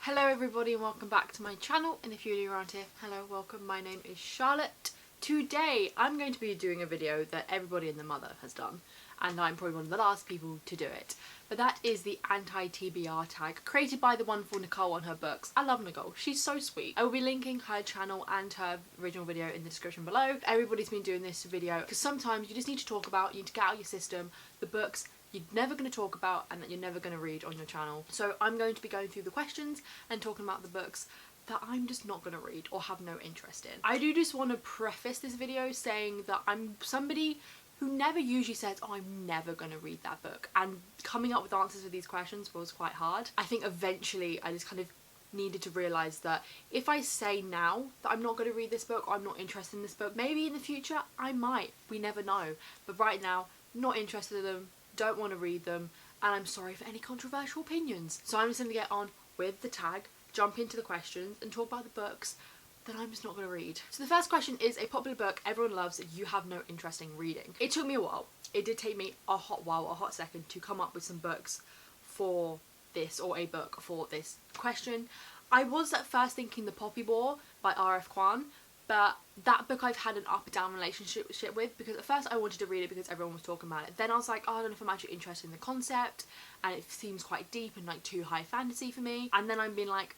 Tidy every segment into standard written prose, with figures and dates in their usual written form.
Hello everybody and welcome back to my channel, and if you're new around here, hello, welcome, my name is Charlotte. Today I'm going to be doing a video that everybody and their mother has done, and I'm probably one of the last people to do it. But that is the Anti TBR tag, created by the wonderful Nicole on her books. I love Nicole, she's so sweet. I will be linking her channel and her original video in the description below. Everybody's been doing this video because sometimes you just need to talk about, you need to get out your system, the books you're never going to talk about and that you're never going to read on your channel. So I'm going to be going through the questions and talking about the books that I'm just not going to read or have no interest in. I do just want to preface this video saying that I'm somebody who never usually says, oh, I'm never going to read that book, and coming up with answers to these questions was quite hard. I think eventually I just kind of needed to realise that if I say now that I'm not going to read this book or I'm not interested in this book, maybe in the future I might, we never know. But right now, not interested in them, don't want to read them, and I'm sorry for any controversial opinions. So I'm just going to get on with the tag, jump into the questions and talk about the books that I'm just not going to read. So the first question is a popular book everyone loves that you have no interest in reading. It took me a while. It did take me a hot second to come up with some books for this, or a book for this question. I was at first thinking The Poppy War by R.F. Kuang, but that book I've had an up and down relationship with, because at first I wanted to read it because everyone was talking about it. Then I was like, oh, I don't know if I'm actually interested in the concept, and it seems quite deep and like too high fantasy for me. And then I'm being like,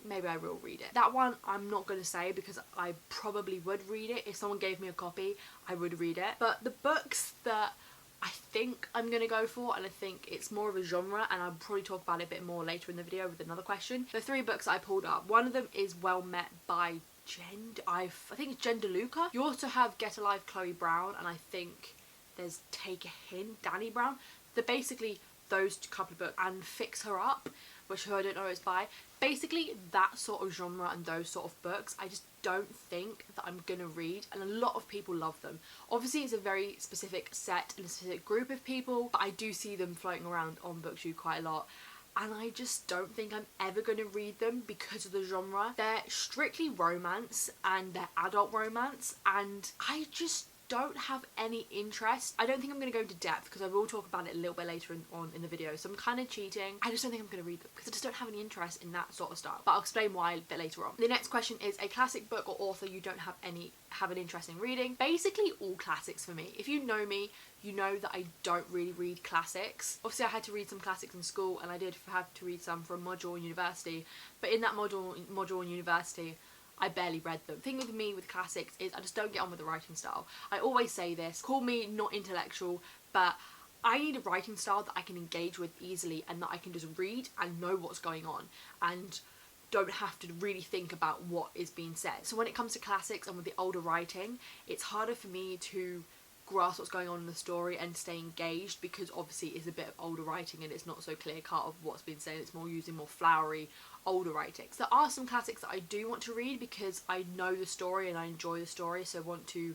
maybe I will read it. That one I'm not going to say because I probably would read it. If someone gave me a copy, I would read it. But the books that I think I'm going to go for, and I think it's more of a genre, and I'll probably talk about it a bit more later in the video with another question. The three books I pulled up, one of them is Well Met by I think it's Jen DeLuca. You also have Get Alive Chloe Brown, and I think there's Take a Hint Danny Brown. They're basically those couple of books, and Fix Her Up, which I don't know it's by. Basically that sort of genre and those sort of books I just don't think that I'm gonna read, and a lot of people love them. Obviously it's a very specific set and a specific group of people, but I do see them floating around on BookTube quite a lot. And I just don't think I'm ever going to read them because of the genre. They're strictly romance, and they're adult romance, and I just don't have any interest. I don't think I'm going to go into depth because I will talk about it a little bit later on in the video, so I'm kind of cheating. I just don't think I'm going to read them because I just don't have any interest in that sort of style, but I'll explain why a bit later on. The next question is a classic book or author you don't have an interest in reading. Basically all classics for me. If you know me, you know that I don't really read classics. Obviously I had to read some classics in school, and I did have to read some for a module in university, but in that module in university I barely read them. The thing with me with classics is I just don't get on with the writing style. I always say this, call me not intellectual, but I need a writing style that I can engage with easily, and that I can just read and know what's going on and don't have to really think about what is being said. So when it comes to classics and with the older writing, it's harder for me to grasp what's going on in the story and stay engaged, because obviously it's a bit of older writing and it's not so clear cut of what's been said. It's more using more flowery older writings. There are some classics that I do want to read because I know the story and I enjoy the story, so I want to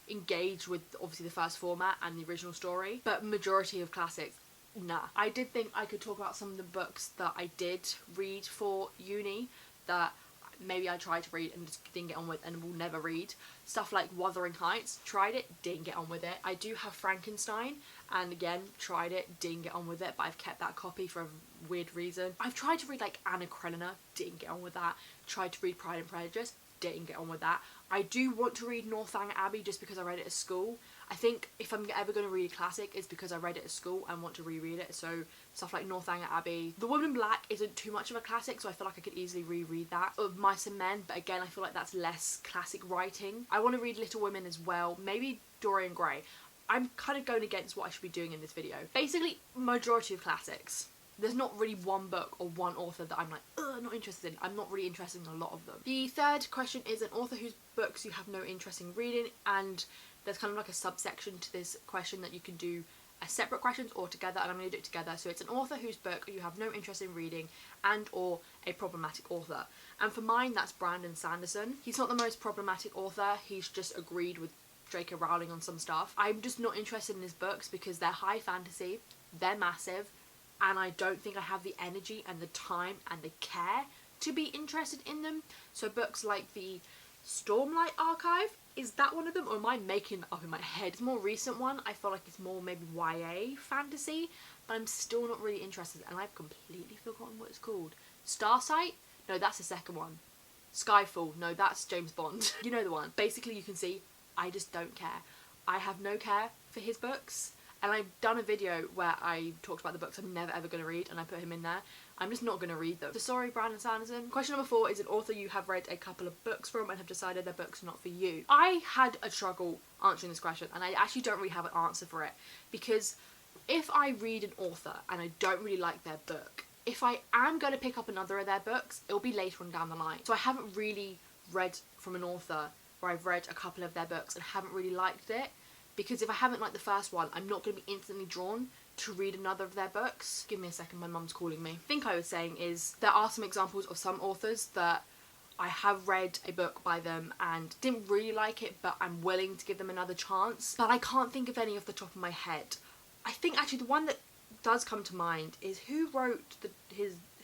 engage with obviously the first format and the original story, but majority of classics, nah. I did think I could talk about some of the books that I did read for uni that maybe I tried to read and just didn't get on with and will never read. Stuff like Wuthering Heights, tried it, didn't get on with it. I do have Frankenstein, and again, tried it, didn't get on with it, but I've kept that copy for a weird reason. I've tried to read like Anna Karenina, didn't get on with that. Tried to read Pride and Prejudice, didn't get on with that. I do want to read Northanger Abbey just because I read it at school. I think if I'm ever going to read a classic, it's because I read it at school and want to reread it. So stuff like Northanger Abbey. The Woman in Black isn't too much of a classic, so I feel like I could easily reread that. Of Mice and Men, but again I feel like that's less classic writing. I want to read Little Women as well, maybe Dorian Gray. I'm kind of going against what I should be doing in this video. Basically, majority of classics. There's not really one book or one author that I'm like, ugh, not interested in. I'm not really interested in a lot of them. The third question is an author whose books you have no interest in reading, and there's kind of like a subsection to this question that you can do as separate questions or together, and I'm going to do it together. So it's an author whose book you have no interest in reading, and or a problematic author. And for mine, that's Brandon Sanderson. He's not the most problematic author, he's just agreed with J.K. Rowling on some stuff. I'm just not interested in his books because they're high fantasy, they're massive, and I don't think I have the energy and the time and the care to be interested in them. So books like the Stormlight Archive, is that one of them, or am I making that up in my head? It's a more recent one. I feel like it's more maybe YA fantasy, but I'm still not really interested, and I've completely forgotten what it's called. Starsight? No, that's the second one. Skyfall? No, that's James Bond. You know the one. Basically, you can see I just don't care. I have no care for his books. And I've done a video where I talked about the books I'm never ever going to read, and I put him in there. I'm just not going to read them. So sorry, Brandon Sanderson. Question number 4 is an author you have read a couple of books from and have decided their books are not for you. I had a struggle answering this question, and I actually don't really have an answer for it, because if I read an author and I don't really like their book, if I am going to pick up another of their books, it'll be later on down the line. So I haven't really read from an author where I've read a couple of their books and haven't really liked it, because if I haven't liked the first one, I'm not going to be instantly drawn to read another of their books. Give me a second, my mum's calling me. I think I was saying is there are some examples of some authors that I have read a book by them and didn't really like it, but I'm willing to give them another chance. But I can't think of any off the top of my head. I think actually the one that does come to mind is who wrote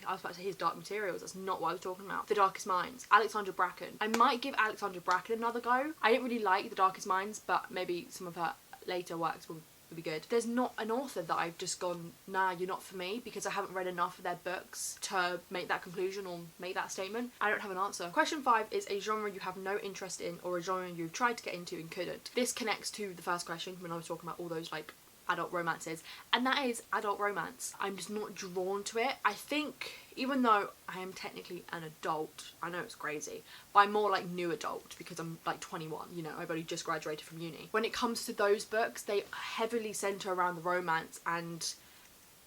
I was about to say his Dark Materials, that's not what I was talking about. The Darkest Minds. Alexandra Bracken. I might give Alexandra Bracken another go. I didn't really like The Darkest Minds, but maybe some of her later works will be good. There's not an author that I've just gone, nah, you're not for me, because I haven't read enough of their books to make that conclusion or make that statement. I don't have an answer. Question 5 is a genre you have no interest in or a genre you've tried to get into and couldn't. This connects to the first question when I was talking about all those like adult romances, and that is adult romance. I'm just not drawn to it. I think even though I am technically an adult, I know it's crazy, but I'm more like new adult because I'm like 21, you know, I've only just graduated from uni. When it comes to those books, they heavily centre around the romance and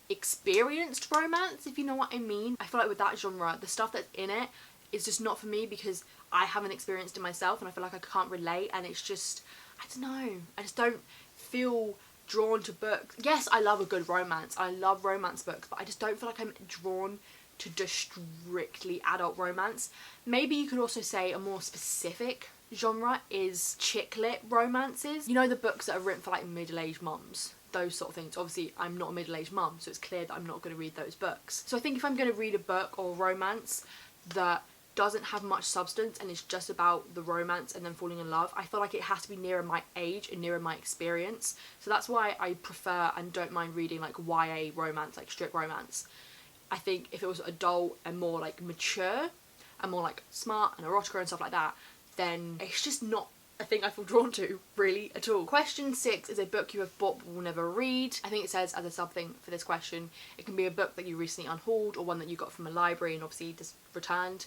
experienced romance, if you know what I mean. I feel like with that genre, the stuff that's in it is just not for me because I haven't experienced it myself and I feel like I can't relate, and it's just, I don't know, I just don't feel drawn to books. Yes, I love a good romance. I love romance books, but I just don't feel like I'm drawn to just strictly adult romance. Maybe you could also say a more specific genre is chick lit romances. You know, the books that are written for like middle-aged mums, those sort of things. Obviously, I'm not a middle-aged mum, so it's clear that I'm not going to read those books. So I think if I'm going to read a book or romance that doesn't have much substance and it's just about the romance and then falling in love, I feel like it has to be nearer my age and nearer my experience. So that's why I prefer and don't mind reading like YA romance, like strict romance. I think if it was adult and more like mature and more like smart and erotica and stuff like that, then it's just not a thing I feel drawn to really at all. Question 6 is a book you have bought but will never read. I think it says as a something for this question, it can be a book that you recently unhauled or one that you got from a library and obviously just returned.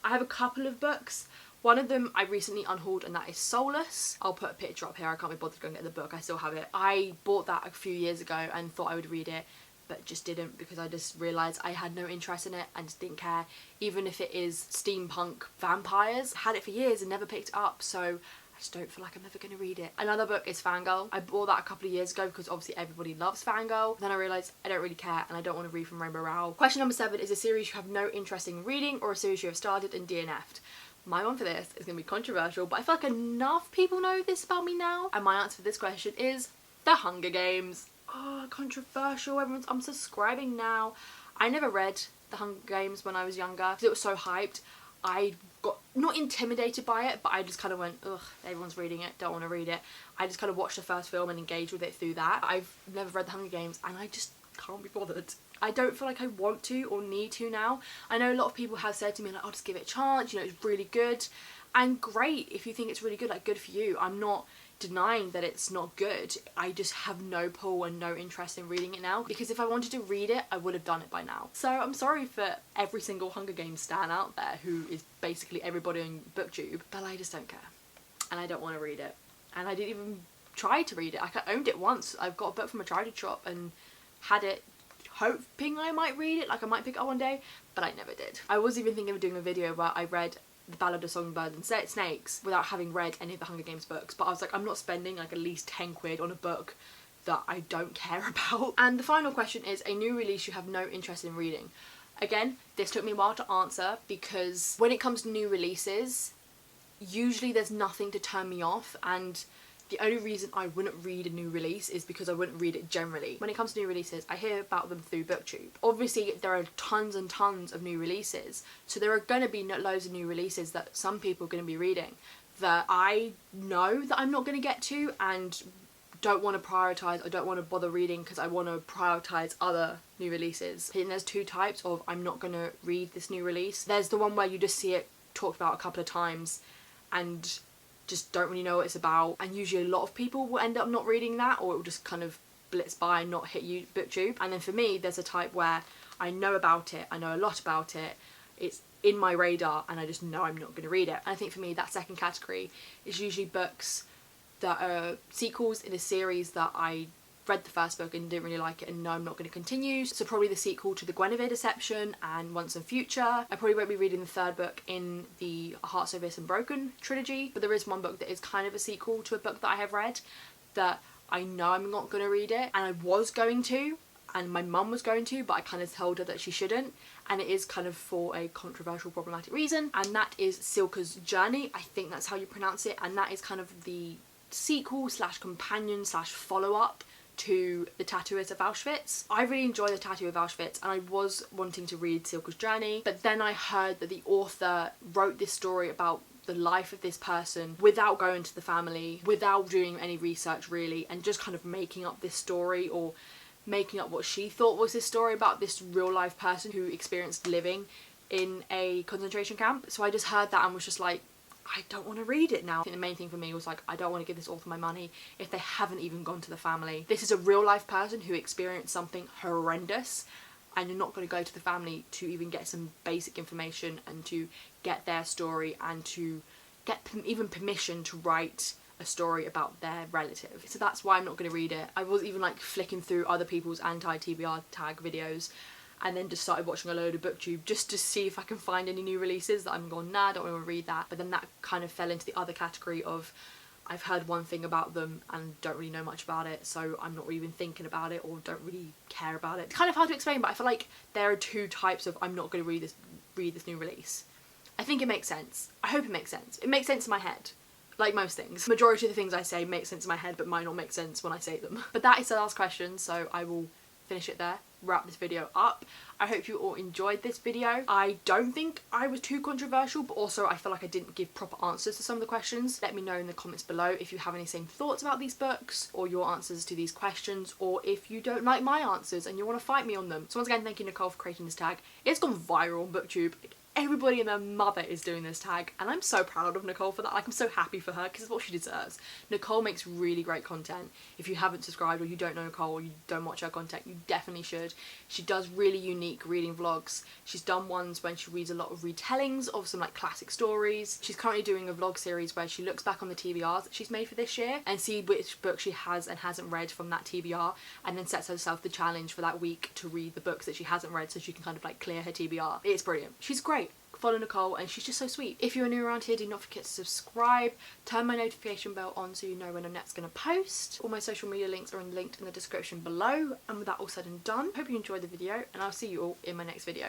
I have a couple of books. One of them I recently unhauled, and that is Soulless. I'll put a picture up here. I can't be bothered to go and get the book. I still have it. I bought that a few years ago and thought I would read it, but just didn't because I just realised I had no interest in it and just didn't care. Even if it is steampunk vampires. I had it for years and never picked it up, so I just don't feel like I'm ever going to read it. Another book is Fangirl. I bought that a couple of years ago because obviously everybody loves Fangirl. Then I realised I don't really care and I don't want to read from Rainbow Rowell. Question number 7 is a series you have no interest in reading or a series you have started and DNF'd. My one for this is going to be controversial, but I feel like enough people know this about me now. And my answer for this question is The Hunger Games. Oh, controversial. Everyone's unsubscribing now. I never read The Hunger Games when I was younger because it was so hyped. I got not intimidated by it, but I just kind of went, ugh, everyone's reading it, don't want to read it. I just kind of watched the first film and engaged with it through that. I've never read The Hunger Games and I just can't be bothered. I don't feel like I want to or need to now. I know a lot of people have said to me like, I'll just give it a chance, you know, it's really good. And great, if you think it's really good, like good for you. I'm not denying that it's not good. I just have no pull and no interest in reading it now, because if I wanted to read it I would have done it by now. So I'm sorry for every single Hunger Games stan out there who is basically everybody on BookTube, but I just don't care and I don't want to read it, and I didn't even try to read it. I owned it once. I've got a book from a charity shop and had it hoping I might read it, like I might pick it up one day, but I never did. I was even thinking of doing a video where I read The Ballad of Songbirds and Snakes without having read any of the Hunger Games books, but I was like, I'm not spending like at least 10 quid on a book that I don't care about. And the final question is a new release you have no interest in reading. Again, this took me a while to answer because when it comes to new releases, usually there's nothing to turn me off, and the only reason I wouldn't read a new release is because I wouldn't read it generally. When it comes to new releases, I hear about them through BookTube. Obviously, there are tons and tons of new releases, so there are going to be loads of new releases that some people are going to be reading that I know that I'm not going to get to and don't want to prioritise, I don't want to bother reading because I want to prioritise other new releases. I think there's two types of I'm not going to read this new release. There's the one where you just see it talked about a couple of times and just don't really know what it's about, and usually a lot of people will end up not reading that, or it will just kind of blitz by and not hit you booktube. And then for me, there's a type where I know about it, I know a lot about it, it's in my radar, and I just know I'm not going to read it. And I think for me, that second category is usually books that are sequels in a series that I read the first book and didn't really like it and know I'm not going to continue. So probably the sequel to the Guinevere Deception and Once and Future. I probably won't be reading the third book in the Heart So Fierce and Broken trilogy, but there is one book that is kind of a sequel to a book that I have read that I know I'm not going to read it, and I was going to, and my mum was going to, but I kind of told her that she shouldn't, and it is kind of for a controversial, problematic reason, and that is Silke's Journey. I think that's how you pronounce it, and that is kind of the sequel slash companion slash follow-up to The Tattooist of Auschwitz. I really enjoy The Tattoo of Auschwitz, and I was wanting to read Silke's Journey, but then I heard that the author wrote this story about the life of this person without going to the family, without doing any research really, and just kind of making up this story, or making up what she thought was this story about this real life person who experienced living in a concentration camp. So I just heard that and was just like, I don't want to read it now. I think the main thing for me was like, I don't want to give this author my money if they haven't even gone to the family. This is a real life person who experienced something horrendous, and you're not going to go to the family to even get some basic information and to get their story and to get even permission to write a story about their relative. So that's why I'm not going to read it. I was even like flicking through other people's Anti TBR Tag videos, and then just started watching a load of booktube just to see if I can find any new releases that I'm going, nah, I don't want to read that. But then that kind of fell into the other category of I've heard one thing about them and don't really know much about it, so I'm not even thinking about it or don't really care about it. It's kind of hard to explain, but I feel like there are two types of I'm not going to read this new release. I think it makes sense. I hope it makes sense. It makes sense in my head. Like most things. Majority of the things I say make sense in my head, but might not make sense when I say them. But that is the last question, so I will finish it there, wrap this video up. I hope you all enjoyed this video. I don't think I was too controversial, but also I feel like I didn't give proper answers to some of the questions. Let me know in the comments below if you have any same thoughts about these books or your answers to these questions, or if you don't like my answers and you want to fight me on them. So once again, thank you Nicole for creating this tag. It's gone viral on booktube. Everybody and their mother is doing this tag, and I'm so proud of Nicole for that. Like, I'm so happy for her because it's what she deserves. Nicole makes really great content. If you haven't subscribed or you don't know Nicole or you don't watch her content, you definitely should. She does really unique reading vlogs. She's done ones when she reads a lot of retellings of some like classic stories. She's currently doing a vlog series where she looks back on the TBRs that she's made for this year and see which book she has and hasn't read from that TBR, and then sets herself the challenge for that week to read the books that she hasn't read so she can kind of like clear her TBR. It's brilliant. She's great. Follow Nicole, and she's just so sweet. If you're new around here, do not forget to subscribe, turn my notification bell on so you know when I'm next going to post. All my social media links are linked in the description below, and with that all said and done, hope you enjoyed the video, and I'll see you all in my next video.